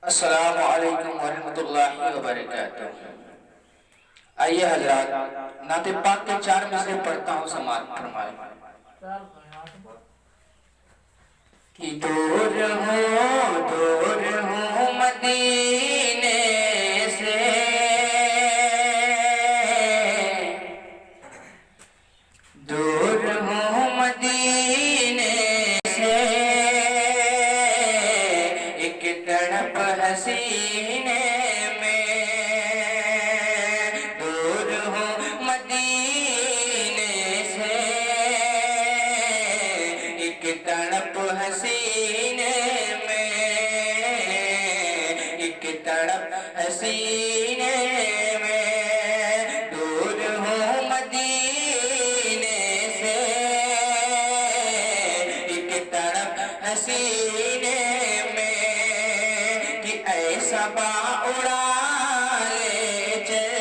السلام علیکم ورحمۃ اللہ وبرکاتہ۔ آئیے حضرات نعت پاک کے 4 مصرے پڑھتا ہوں، سماعت فرمائیں۔ کہ دور ہوں مدینے سے، دور ہوں مدینے سے، ایک تڑپ حسینے میں، دور ہوں مدینے سے، ایک تڑپ حسینے میں، ایک تڑپ حسینے میں، دور ہوں مدینے سے، ایک تڑپ حسینے میں، کہ ایسا با اڑا لے چل،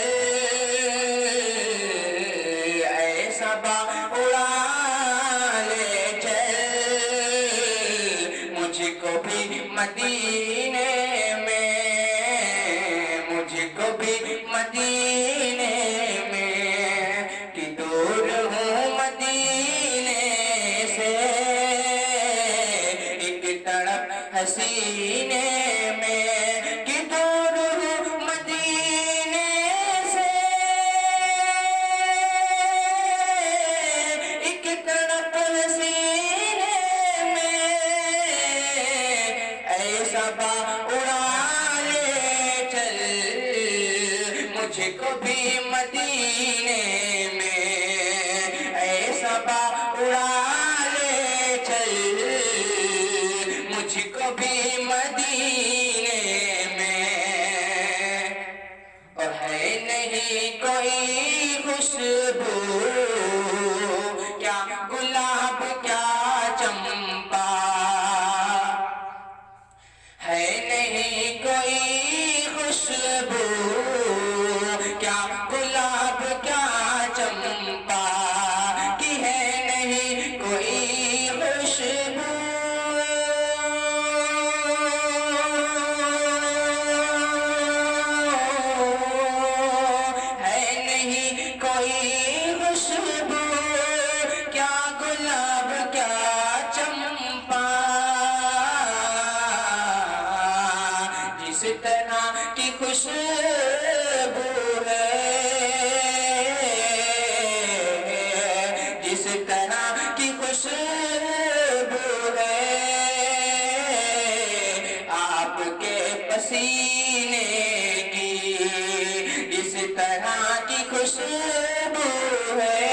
ایسا با اڑا لے چل، مجھ کو بھی مدینے میں، مجھ کو بھی مدینے میں، کہ دور ہوں مدینے سے، ایک تڑپ حسینے میں، کہ دور ہوں مدینے سے، ایک تڑپ حسینے میں، ایسا با اڑا لے چل، مجھ کو بھی مدینے میں، ایسا با اڑا لے چل، مجھ کو بھی مدینے میں، اور ہے نہیں کوئی خوشبو، کیا گلاب کیا چمپا، ہے نہیں کوئی خوشبو، کیا گلاب کیا چمپا، کہ ہے نہیں کوئی خوشبو، ہے نہیں کوئی خوشبو، کیا گلاب کیا چمپا، جس طرح کی خوشبو ہے، جس طرح کی خوشبو ہے، آپ کے پسینے کی، جس طرح کی خوشبو ہے،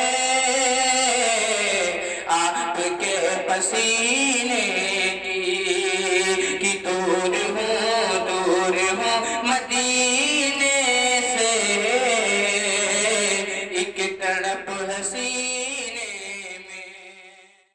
آپ کے پسینے کی، کہ دور